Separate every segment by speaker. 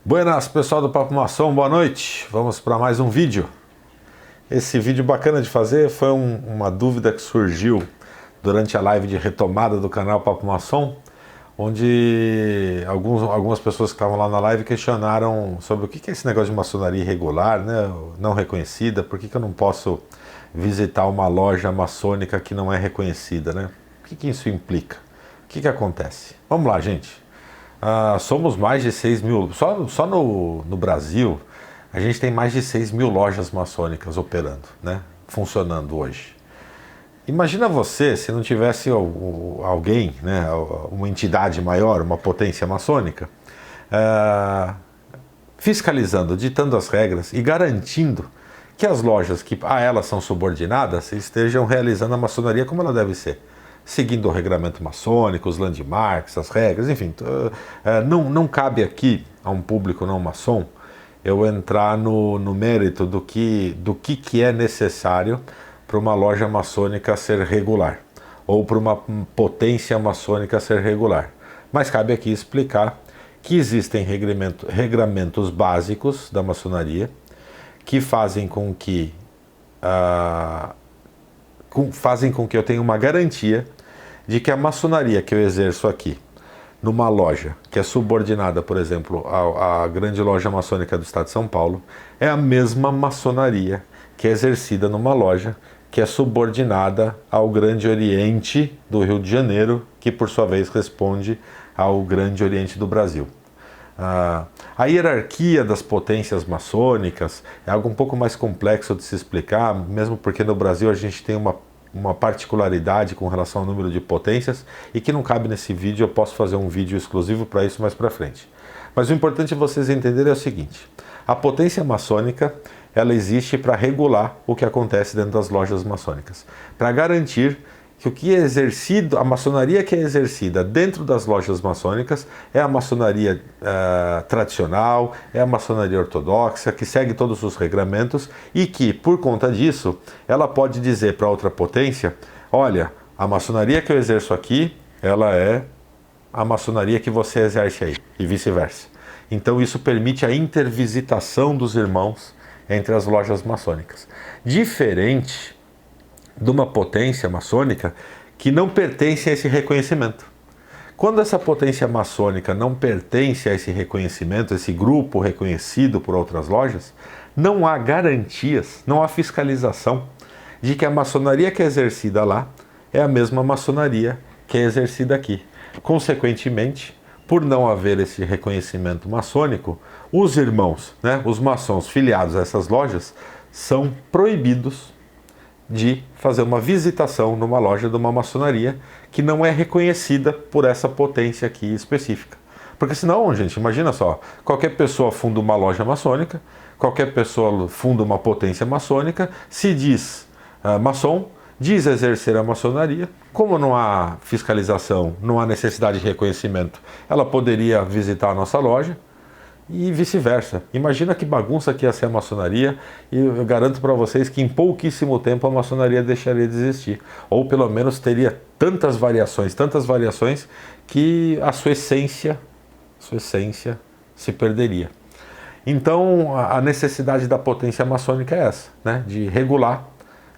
Speaker 1: Buenas, pessoal do Papo Maçom, boa noite. Vamos para mais um vídeo. Esse vídeo bacana de fazer foi uma dúvida que surgiu durante a live de retomada do canal Papo Maçom, onde algumas pessoas que estavam lá na live questionaram sobre o que é esse negócio de maçonaria irregular, né, não reconhecida, por que eu não posso visitar uma loja maçônica que não é reconhecida, né? O que isso implica? O que acontece? Vamos lá, gente. Somos mais de 6 mil, só no Brasil a gente tem mais de 6 mil lojas maçônicas operando, né? Funcionando hoje. Imagina você se não tivesse alguém, né, uma entidade maior, uma potência maçônica, fiscalizando, ditando as regras e garantindo que as lojas que a elas são subordinadas estejam realizando a maçonaria como ela deve ser, seguindo o regramento maçônico, os landmarks, as regras, enfim. Não cabe aqui a um público não maçom eu entrar no mérito do que é necessário para uma loja maçônica ser regular, ou para uma potência maçônica ser regular. Mas cabe aqui explicar que existem regramentos básicos da maçonaria que fazem com que eu tenha uma garantia de que a maçonaria que eu exerço aqui, numa loja que é subordinada, por exemplo, à grande loja maçônica do estado de São Paulo, é a mesma maçonaria que é exercida numa loja que é subordinada ao Grande Oriente do Rio de Janeiro, que por sua vez responde ao Grande Oriente do Brasil. A hierarquia das potências maçônicas é algo um pouco mais complexo de se explicar, mesmo porque no Brasil a gente tem uma particularidade com relação ao número de potências e que não cabe nesse vídeo. Eu posso fazer um vídeo exclusivo para isso mais para frente. Mas o importante vocês entenderem é o seguinte: a potência maçônica ela existe para regular o que acontece dentro das lojas maçônicas, para garantir que o que é exercido, a maçonaria que é exercida dentro das lojas maçônicas é a maçonaria tradicional, é a maçonaria ortodoxa, que segue todos os regramentos e que, por conta disso, ela pode dizer para outra potência: olha, a maçonaria que eu exerço aqui, ela é a maçonaria que você exerce aí, e vice-versa. Então isso permite a intervisitação dos irmãos entre as lojas maçônicas. Diferente de uma potência maçônica que não pertence a esse reconhecimento. Quando essa potência maçônica não pertence a esse reconhecimento, esse grupo reconhecido por outras lojas, não há garantias, não há fiscalização de que a maçonaria que é exercida lá é a mesma maçonaria que é exercida aqui. Consequentemente, por não haver esse reconhecimento maçônico, os irmãos, né, os maçons filiados a essas lojas, são proibidos de fazer uma visitação numa loja de uma maçonaria que não é reconhecida por essa potência aqui específica. Porque senão, gente, imagina só, qualquer pessoa funda uma loja maçônica, qualquer pessoa funda uma potência maçônica, se diz maçom, diz exercer a maçonaria, como não há fiscalização, não há necessidade de reconhecimento, ela poderia visitar a nossa loja, e vice-versa. Imagina que bagunça que ia ser a maçonaria, e eu garanto para vocês que em pouquíssimo tempo a maçonaria deixaria de existir, ou pelo menos teria tantas variações, que a sua essência se perderia. Então a necessidade da potência maçônica é essa, né? De regular,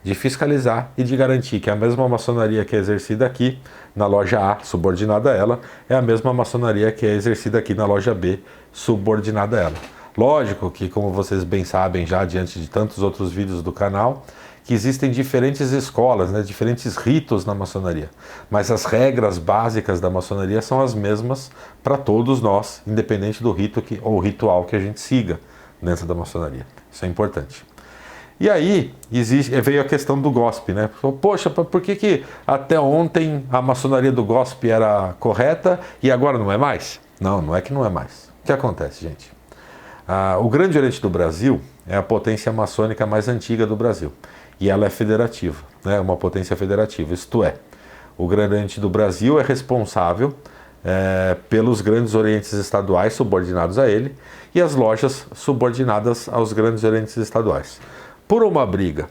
Speaker 1: de fiscalizar e de garantir que a mesma maçonaria que é exercida aqui na loja A, subordinada a ela, é a mesma maçonaria que é exercida aqui na loja B, subordinada a ela. Lógico que, como vocês bem sabem já, diante de tantos outros vídeos do canal, que existem diferentes escolas, né, diferentes ritos na maçonaria, mas as regras básicas da maçonaria são as mesmas para todos nós, independente do rito ou ritual que a gente siga dentro da maçonaria. Isso é importante. E aí veio a questão do GOSP, né? Poxa, por que até ontem a maçonaria do GOSP era correta e agora não é mais? Não é que não é mais. O que acontece, gente? O Grande Oriente do Brasil é a potência maçônica mais antiga do Brasil. E ela é federativa, né? Uma potência federativa, isto é, o Grande Oriente do Brasil é responsável pelos grandes orientes estaduais subordinados a ele e as lojas subordinadas aos grandes orientes estaduais. Por uma briga,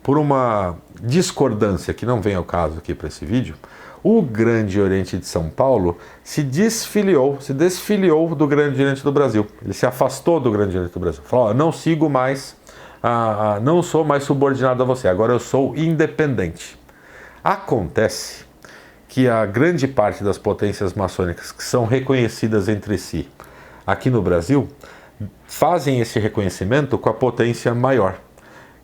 Speaker 1: por uma discordância que não vem ao caso aqui para esse vídeo, O Grande Oriente de São Paulo se desfiliou do Grande Oriente do Brasil. Ele se afastou do Grande Oriente do Brasil. Falou, não sigo mais, não sou mais subordinado a você, agora eu sou independente. Acontece que a grande parte das potências maçônicas que são reconhecidas entre si aqui no Brasil fazem esse reconhecimento com a potência maior,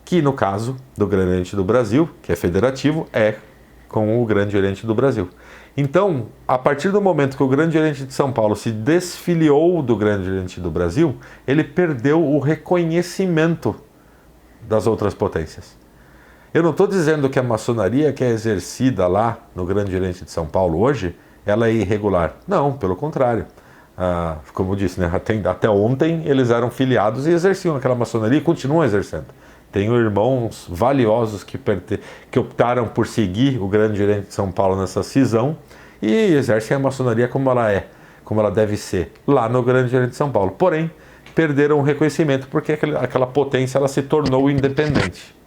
Speaker 1: que no caso do Grande Oriente do Brasil, que é federativo, é com o Grande Oriente do Brasil. Então, a partir do momento que o Grande Oriente de São Paulo se desfiliou do Grande Oriente do Brasil, ele perdeu o reconhecimento das outras potências. Eu não estou dizendo que a maçonaria que é exercida lá no Grande Oriente de São Paulo hoje, ela é irregular. Não, pelo contrário. Como eu disse, né, até ontem eles eram filiados e exerciam aquela maçonaria e continuam exercendo. Tenho irmãos valiosos que optaram por seguir o Grande Oriente de São Paulo nessa cisão e exercem a maçonaria como ela deve ser, lá no Grande Oriente de São Paulo. Porém, perderam o reconhecimento porque aquela potência ela se tornou independente.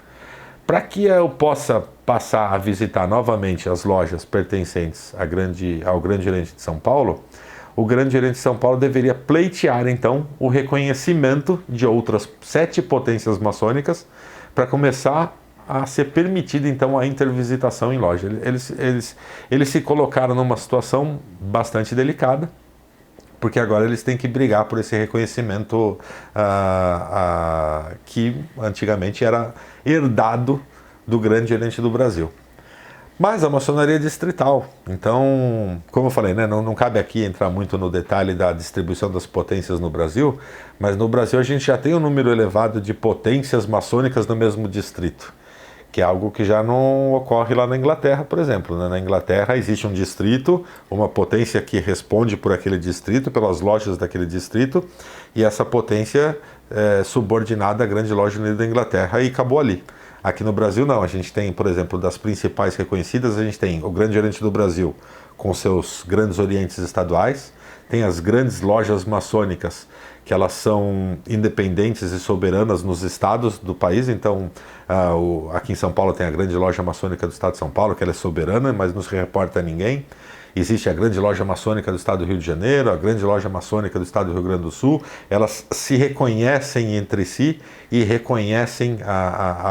Speaker 1: Para que eu possa passar a visitar novamente as lojas pertencentes ao Grande Oriente de São Paulo, o Grande Oriente de São Paulo deveria pleitear, então, o reconhecimento de outras 7 potências maçônicas para começar a ser permitida, então, a intervisitação em loja. Eles se colocaram numa situação bastante delicada, porque agora eles têm que brigar por esse reconhecimento que antigamente era herdado do Grande Oriente do Brasil. Mas a maçonaria é distrital, então, como eu falei, né, não cabe aqui entrar muito no detalhe da distribuição das potências no Brasil, mas no Brasil a gente já tem um número elevado de potências maçônicas no mesmo distrito, que é algo que já não ocorre lá na Inglaterra, por exemplo. Né? Na Inglaterra existe um distrito, uma potência que responde por aquele distrito, pelas lojas daquele distrito, e essa potência é subordinada à grande loja unida da Inglaterra e acabou ali. Aqui no Brasil não, a gente tem, por exemplo, das principais reconhecidas, a gente tem o Grande Oriente do Brasil com seus grandes orientes estaduais, tem as grandes lojas maçônicas, que elas são independentes e soberanas nos estados do país, então aqui em São Paulo tem a grande loja maçônica do estado de São Paulo, que ela é soberana, mas não se reporta a ninguém. Existe a grande loja maçônica do estado do Rio de Janeiro, a grande loja maçônica do estado do Rio Grande do Sul, elas se reconhecem entre si e reconhecem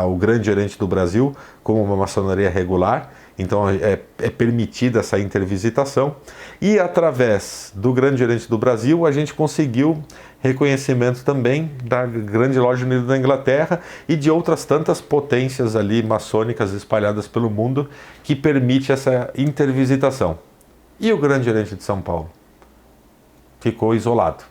Speaker 1: o Grande Oriente do Brasil como uma maçonaria regular, então é permitida essa intervisitação, e através do Grande Oriente do Brasil a gente conseguiu reconhecimento também da Grande Loja Unida da Inglaterra e de outras tantas potências ali maçônicas espalhadas pelo mundo que permite essa intervisitação. E o Grande Oriente de São Paulo? Ficou isolado.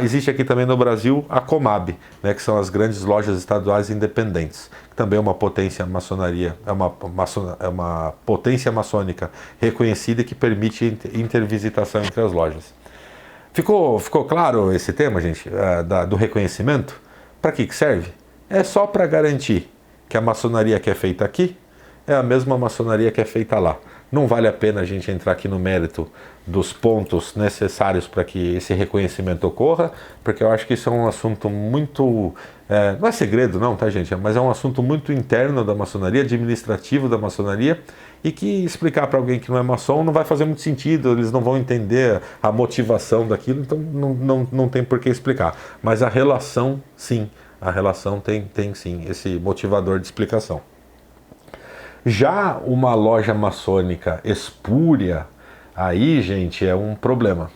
Speaker 1: Existe aqui também no Brasil a Comab, né, que são as grandes lojas estaduais independentes, que também é uma potência maçonaria, é uma potência maçônica reconhecida que permite intervisitação entre as lojas. Ficou claro esse tema, gente, do reconhecimento? Para que serve? É só para garantir que a maçonaria que é feita aqui é a mesma maçonaria que é feita lá. Não vale a pena a gente entrar aqui no mérito dos pontos necessários para que esse reconhecimento ocorra, porque eu acho que isso é um assunto muito... não é segredo não, tá, gente? Mas é um assunto muito interno da maçonaria, administrativo da maçonaria, e que explicar para alguém que não é maçom não vai fazer muito sentido, eles não vão entender a motivação daquilo, então não tem por que explicar. Mas a relação, sim, a relação tem sim esse motivador de explicação. Já uma loja maçônica espúria, aí, gente, é um problema.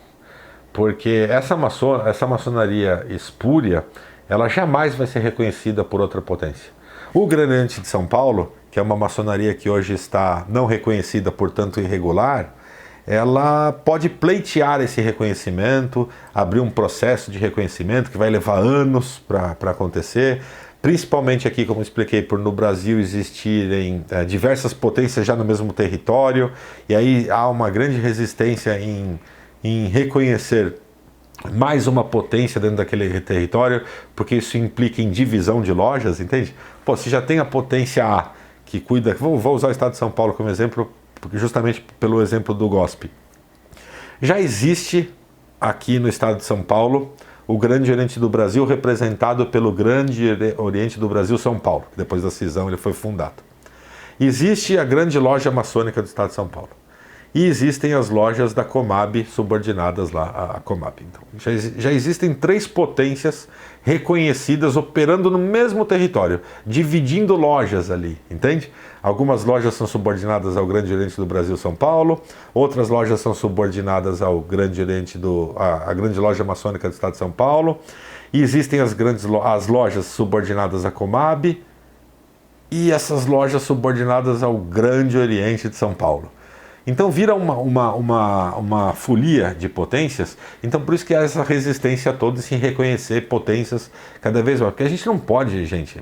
Speaker 1: Porque essa maçonaria espúria, ela jamais vai ser reconhecida por outra potência. O Grande Oriente de São Paulo, que é uma maçonaria que hoje está não reconhecida, portanto irregular, ela pode pleitear esse reconhecimento, abrir um processo de reconhecimento que vai levar anos para acontecer. Principalmente aqui, como expliquei, por no Brasil existirem diversas potências já no mesmo território, e aí há uma grande resistência em reconhecer mais uma potência dentro daquele território, porque isso implica em divisão de lojas, entende? Pô, se já tem a potência A, que cuida... Vou usar o estado de São Paulo como exemplo, justamente pelo exemplo do GOSP. Já existe aqui no estado de São Paulo o Grande Oriente do Brasil, representado pelo Grande Oriente do Brasil São Paulo. Depois da cisão ele foi fundado. Existe a grande loja maçônica do estado de São Paulo. e existem as lojas da Comab subordinadas lá à Comab. Então, já existem 3 potências reconhecidas operando no mesmo território, dividindo lojas ali, entende? Algumas lojas são subordinadas ao Grande Oriente do Brasil, São Paulo, outras lojas são subordinadas ao Grande Oriente à Grande Loja Maçônica do Estado de São Paulo, e existem as lojas subordinadas à Comab e essas lojas subordinadas ao Grande Oriente de São Paulo. Então vira uma folia de potências, então por isso que há essa resistência toda em se reconhecer potências cada vez mais, porque a gente não pode, gente,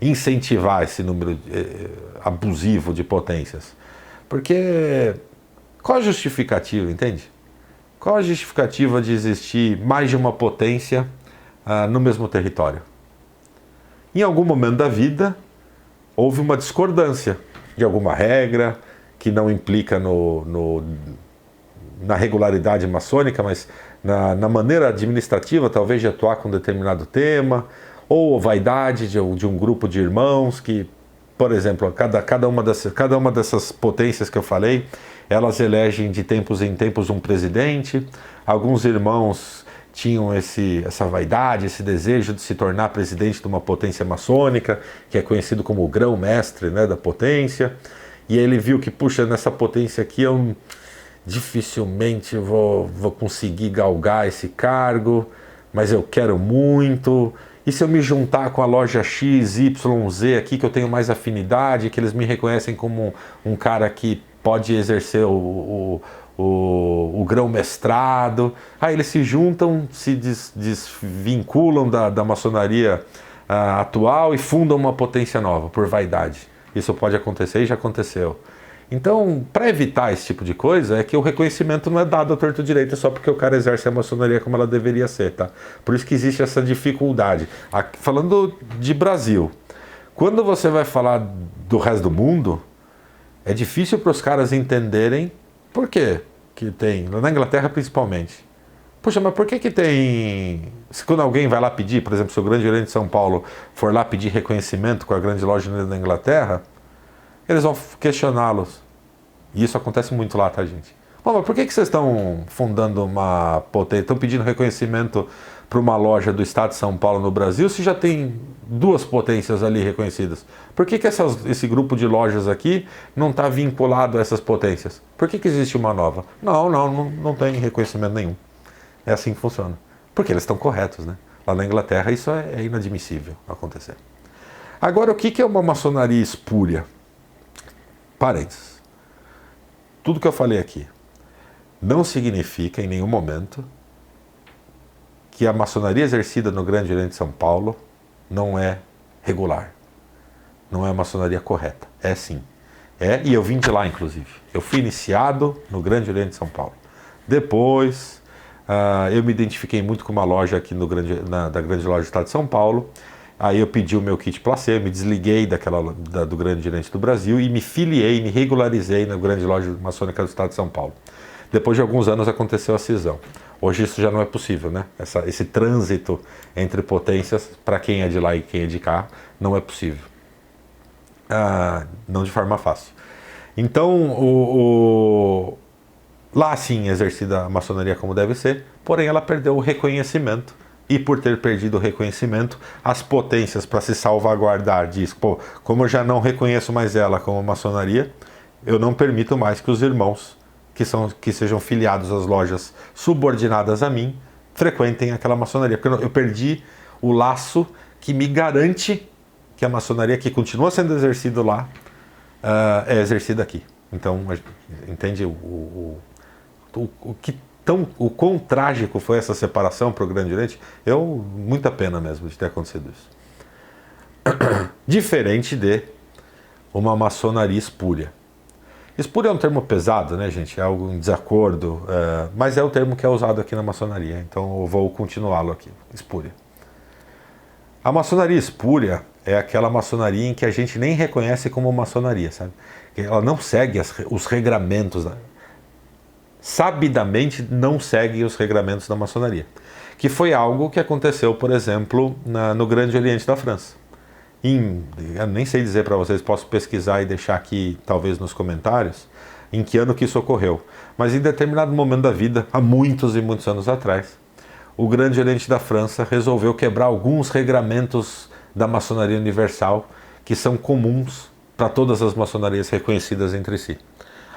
Speaker 1: incentivar esse número abusivo de potências, porque qual a justificativa, entende? Qual a justificativa de existir mais de uma potência no mesmo território? Em algum momento da vida houve uma discordância de alguma regra, que não implica na regularidade maçônica, mas na maneira administrativa, talvez, de atuar com um determinado tema, ou vaidade de um grupo de irmãos que, por exemplo, cada uma dessas potências que eu falei, elas elegem de tempos em tempos um presidente. Alguns irmãos tinham essa vaidade, esse desejo de se tornar presidente de uma potência maçônica, que é conhecido como o grão-mestre, né, da potência. E ele viu que, puxa, nessa potência aqui eu dificilmente vou conseguir galgar esse cargo, mas eu quero muito. E se eu me juntar com a loja X, Y, Z aqui, que eu tenho mais afinidade, que eles me reconhecem como um cara que pode exercer o grão-mestrado. Aí eles se juntam, se desvinculam da maçonaria atual e fundam uma potência nova, por vaidade. Isso pode acontecer e já aconteceu. Então, para evitar esse tipo de coisa, é que o reconhecimento não é dado à torto direito só porque o cara exerce a maçonaria como ela deveria ser, tá? Por isso que existe essa dificuldade. Falando de Brasil, quando você vai falar do resto do mundo, é difícil para os caras entenderem por quê que tem, na Inglaterra principalmente. Poxa, mas por que tem... Quando alguém vai lá pedir, por exemplo, se o Grande Oriente de São Paulo for lá pedir reconhecimento com a grande loja da Inglaterra, eles vão questioná-los. E isso acontece muito lá, tá, gente? Bom, mas por que vocês estão fundando uma potência, estão pedindo reconhecimento para uma loja do Estado de São Paulo no Brasil, se já tem 2 potências ali reconhecidas? Por que esse grupo de lojas aqui não está vinculado a essas potências? Por que existe uma nova? Não tem reconhecimento nenhum. É assim que funciona. Porque eles estão corretos, né? Lá na Inglaterra isso é inadmissível acontecer. Agora, o que é uma maçonaria espúria? Parênteses. Tudo que eu falei aqui não significa em nenhum momento que a maçonaria exercida no Grande Oriente de São Paulo não é regular. Não é a maçonaria correta. É sim. E eu vim de lá, inclusive. Eu fui iniciado no Grande Oriente de São Paulo. Depois... eu me identifiquei muito com uma loja aqui da Grande Loja do Estado de São Paulo. Aí eu pedi o meu kit placê, me desliguei do Grande Oriente do Brasil e me filiei, me regularizei na Grande Loja Maçônica do Estado de São Paulo. Depois de alguns anos aconteceu a cisão. Hoje isso já não é possível, né? Esse trânsito entre potências, para quem é de lá e quem é de cá, não é possível. Não de forma fácil. Então, lá sim exercida a maçonaria como deve ser, porém ela perdeu o reconhecimento, e por ter perdido o reconhecimento, as potências, para se salvaguardar disso, como eu já não reconheço mais ela como maçonaria, eu não permito mais que os irmãos que sejam filiados às lojas subordinadas a mim frequentem aquela maçonaria, porque eu perdi o laço que me garante que a maçonaria que continua sendo exercida lá é exercida aqui. Então, entende o quão trágico foi essa separação para o Grande Oriente? Muita pena mesmo de ter acontecido isso. Diferente de uma maçonaria espúria. Espúria é um termo pesado, né, gente? É algo em desacordo, mas é o termo que é usado aqui na maçonaria, então eu vou continuá-lo aqui. Espúria. A maçonaria espúria é aquela maçonaria em que a gente nem reconhece como maçonaria, sabe? Ela não segue os regramentos, sabidamente não segue os regramentos da maçonaria. Que foi algo que aconteceu, por exemplo, no Grande Oriente da França. Eu nem sei dizer para vocês, posso pesquisar e deixar aqui, talvez nos comentários, em que ano que isso ocorreu. Mas em determinado momento da vida, há muitos e muitos anos atrás, o grande oriente da França resolveu quebrar alguns regramentos da maçonaria universal que são comuns para todas as maçonarias reconhecidas entre si.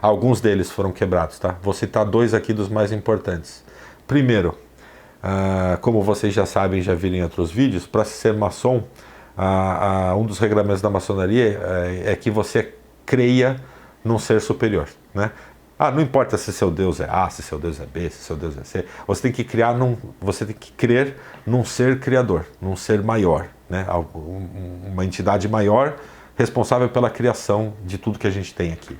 Speaker 1: Alguns deles foram quebrados, tá? Vou citar 2 aqui dos mais importantes. Primeiro, como vocês já sabem, já viram em outros vídeos, para ser maçom, um dos regramentos da maçonaria é que você creia num ser superior, né? Não importa se seu Deus é A, se seu Deus é B, se seu Deus é C. Você tem que crer num ser criador, num ser maior, né? Uma entidade maior responsável pela criação de tudo que a gente tem aqui.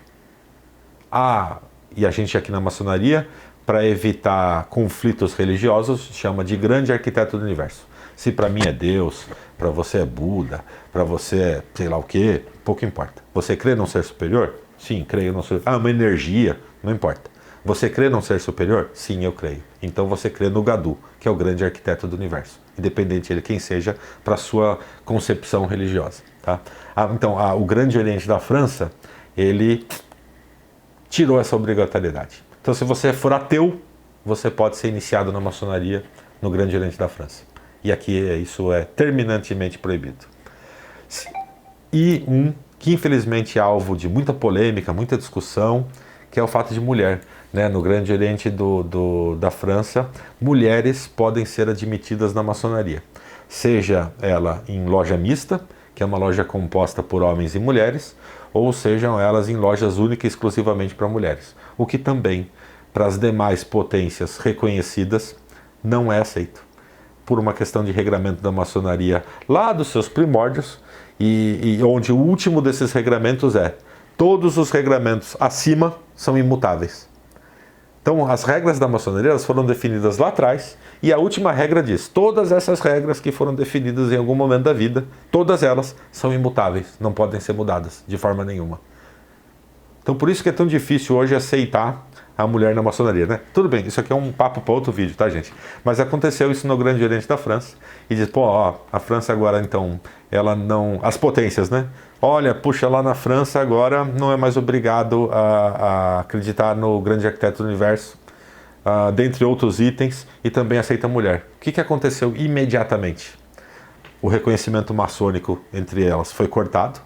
Speaker 1: E a gente aqui na maçonaria, para evitar conflitos religiosos, chama de grande arquiteto do universo. Se para mim é Deus, para você é Buda, para você é sei lá o quê, pouco importa. Você crê num ser superior? Sim, creio num ser superior. Uma energia? Não importa. Você crê num ser superior? Sim, eu creio. Então você crê no Gadu, que é o grande arquiteto do universo, independente de quem seja para a sua concepção religiosa. Tá? Então, o grande oriente da França, ele tirou essa obrigatoriedade. Então, se você for ateu, você pode ser iniciado na maçonaria no grande oriente da França. E aqui isso é terminantemente proibido. E que infelizmente é alvo de muita polêmica, muita discussão, que é o fato de mulher. Né? No grande oriente da França, mulheres podem ser admitidas na maçonaria. Seja ela em loja mista, que é uma loja composta por homens e mulheres, ou sejam elas em lojas únicas e exclusivamente para mulheres. O que também, para as demais potências reconhecidas, não é aceito. Por uma questão de regramento da maçonaria lá dos seus primórdios, e onde o último desses regramentos todos os regramentos acima são imutáveis. Então as regras da maçonaria elas foram definidas lá atrás, e a última regra diz, todas essas regras que foram definidas em algum momento da vida, todas elas são imutáveis, não podem ser mudadas de forma nenhuma. Então por isso que é tão difícil hoje aceitar a mulher na maçonaria, né? Tudo bem, isso aqui é um papo para outro vídeo, tá, gente? Mas aconteceu isso no Grande Oriente da França, e diz, a França agora, então, ela não... As potências, né? Olha, puxa, lá na França agora não é mais obrigado a acreditar no grande arquiteto do universo, dentre outros itens, e também aceita a mulher. O que aconteceu imediatamente? O reconhecimento maçônico entre elas foi cortado,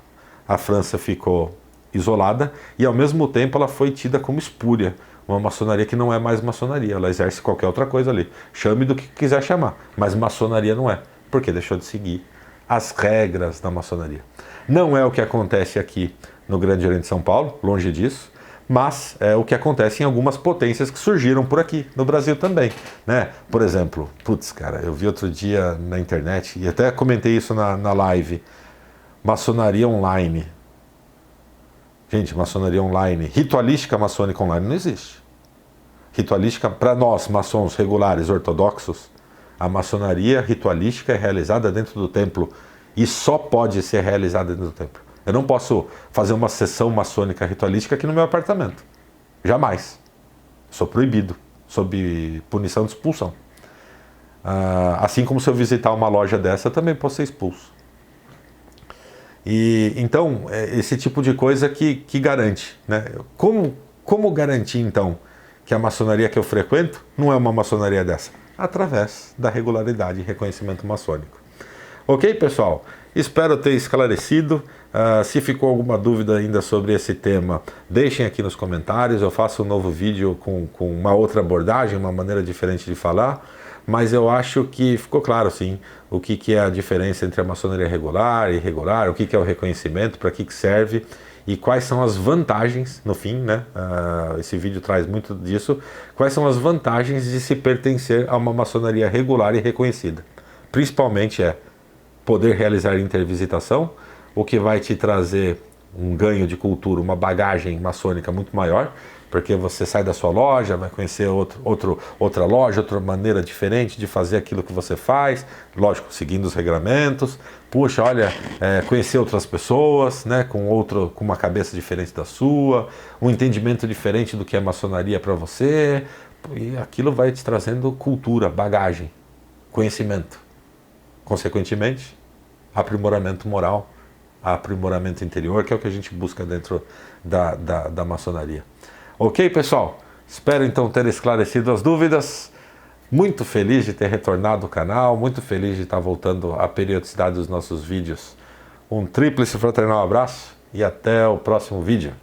Speaker 1: a França ficou isolada, e ao mesmo tempo ela foi tida como espúria, uma maçonaria que não é mais maçonaria, ela exerce qualquer outra coisa ali. Chame do que quiser chamar, mas maçonaria não é, porque deixou de seguir as regras da maçonaria. Não é o que acontece aqui no Grande Oriente de São Paulo, longe disso, mas é o que acontece em algumas potências que surgiram por aqui, no Brasil também, né? Por exemplo, eu vi outro dia na internet, e até comentei isso na live, maçonaria online. Gente, maçonaria online, ritualística maçônica online não existe. Ritualística, para nós, maçons regulares, ortodoxos, a maçonaria ritualística é realizada dentro do templo e só pode ser realizada dentro do templo. Eu não posso fazer uma sessão maçônica ritualística aqui no meu apartamento. Jamais. Sou proibido, sob punição de expulsão. Assim como se eu visitar uma loja dessa, eu também posso ser expulso. E então, esse tipo de coisa que garante, né? Como garantir, então, que a maçonaria que eu frequento não é uma maçonaria dessa? Através da regularidade e reconhecimento maçônico. Ok, pessoal? Espero ter esclarecido. Se ficou alguma dúvida ainda sobre esse tema, deixem aqui nos comentários. Eu faço um novo vídeo com uma outra abordagem, uma maneira diferente de falar. Mas eu acho que ficou claro, sim, o que é a diferença entre a maçonaria regular e irregular, o que é o reconhecimento, para que serve e quais são as vantagens, no fim, né? Esse vídeo traz muito disso, quais são as vantagens de se pertencer a uma maçonaria regular e reconhecida. Principalmente poder realizar intervisitação, o que vai te trazer um ganho de cultura, uma bagagem maçônica muito maior, porque você sai da sua loja, vai conhecer outra loja, outra maneira diferente de fazer aquilo que você faz, lógico, seguindo os regramentos. Puxa, olha, conhecer outras pessoas, né, com uma cabeça diferente da sua, um entendimento diferente do que é maçonaria para você, e aquilo vai te trazendo cultura, bagagem, conhecimento. Consequentemente, aprimoramento moral, aprimoramento interior, que é o que a gente busca dentro da maçonaria. Ok, pessoal? Espero então ter esclarecido as dúvidas. Muito feliz de ter retornado ao canal, muito feliz de estar voltando à periodicidade dos nossos vídeos. Um tríplice fraternal abraço e até o próximo vídeo.